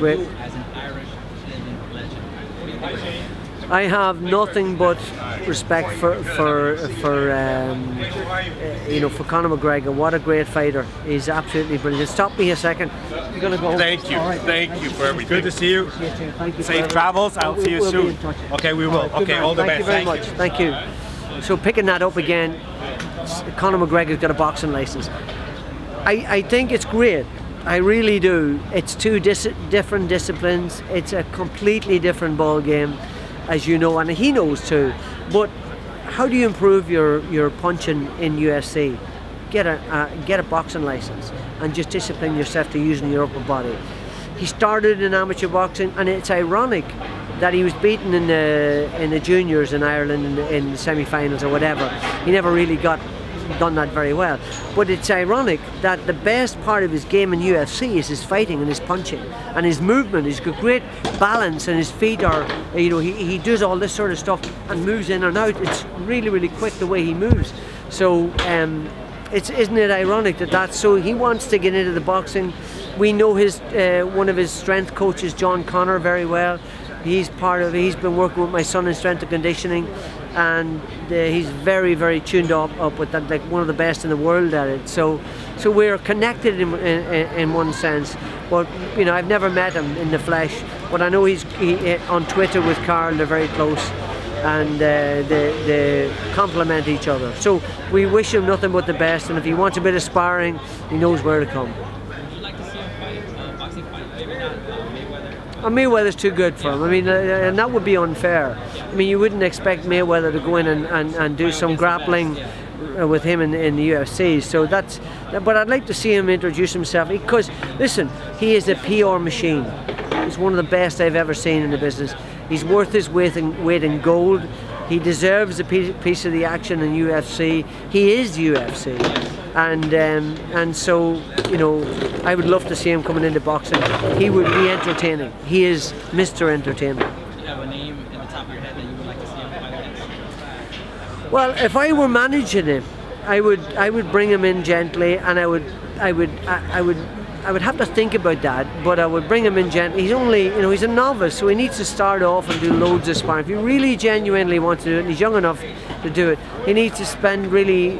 great. You as an Irish legend, what do you think? I have nothing but respect for Conor McGregor. What a great fighter! He's absolutely brilliant. Stop me a second. You're gonna go. Thank you. Right. Thank you for everything. Good to see you. Thank you. Safe travels. I'll see you we'll soon. Be in touch. Okay, we will. Good Okay, man. all the Thank best. you very much. Thank you. So picking that up again, Conor McGregor's got a boxing license. I think it's great. I really do. It's two different disciplines. It's a completely different ball game, as you know, and he knows too. But how do you improve your punching in UFC? Get a boxing license and just discipline yourself to using your upper body. He started in amateur boxing, and it's ironic that he was beaten in the juniors in Ireland in the semi-finals or whatever. He never really done that very well. But it's ironic that the best part of his game in UFC is his fighting and his punching and his movement. He's got great balance, and his feet are, he does all this sort of stuff and moves in and out. It's really, really quick the way he moves. So isn't it ironic that's so he wants to get into the boxing. We know one of his strength coaches, John Connor, very well. He's been working with my son in strength and conditioning, and he's very, very tuned up with that, like one of the best in the world at it. So we're connected in one sense. But I've never met him in the flesh, but I know he's on Twitter with Carl. They're very close, and they complement each other. So we wish him nothing but the best. And if he wants a bit of sparring, he knows where to come. Would you like to see him fight a boxing fight? Maybe not Mayweather. Mayweather's too good for him. I mean, and that would be unfair. I mean, you wouldn't expect Mayweather to go in and do some grappling with him in the UFC. So but I'd like to see him introduce himself, because listen, he is a PR machine. He's one of the best I've ever seen in the business. He's worth his weight in gold. He deserves a piece of the action in UFC. He is UFC, and so I would love to see him coming into boxing. He would be entertaining. He is Mr. Entertainment. Do you have a name in the top of your head that you would like to see him fight against? Well, if I were managing him, I would bring him in gently, and I would have to think about that, but I would bring him in gently. He's only, he's a novice, so he needs to start off and do loads of sparring. If he really genuinely wants to do it, and he's young enough to do it, he needs to spend really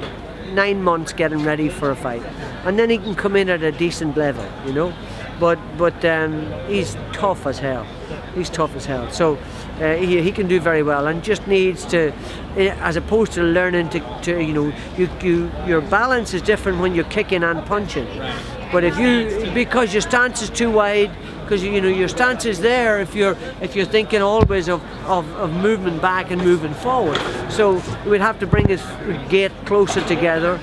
9 months getting ready for a fight, and then he can come in at a decent level, But he's tough as hell. He's tough as hell. So he can do very well, and just needs to, as opposed to learning to your balance is different when you're kicking and punching. But because your stance is too wide, because your stance is there if you're thinking always of movement back and moving forward. So we'd have to bring his gait closer together,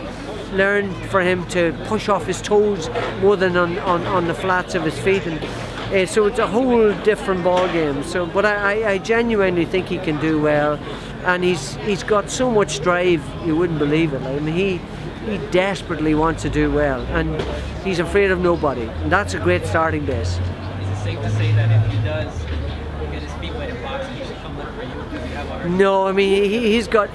learn for him to push off his toes more than on the flats of his feet, and so it's a whole different ball game. So, but I genuinely think he can do well, and he's got so much drive, you wouldn't believe it. I mean, he desperately wants to do well, and he's afraid of nobody, and that's a great starting base. Is it safe to say that if he does get his feet wet in boxing, he should come look for you? Because you have already... No, I mean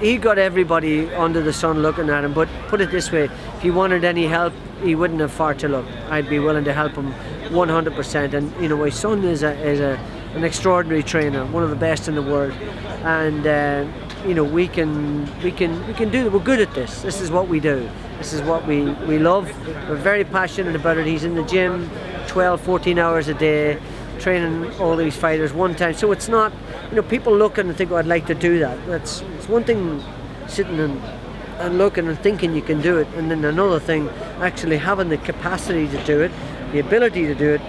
he got everybody under the sun looking at him. But put it this way: if he wanted any help, he wouldn't have far to look. I'd be willing to help him 100%. And my son is an extraordinary trainer, one of the best in the world, and we can do it. We're good at this. This is what we do. This is what we love. We're very passionate about it. He's in the gym 12-14 hours a day, training all these fighters one time. So it's not, people look and think, I'd like to do that. It's one thing sitting and looking and thinking you can do it, and then another thing actually having the capacity to do it, the ability to do it,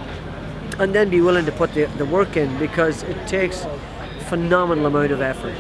and then be willing to put the work in, because it takes a phenomenal amount of effort.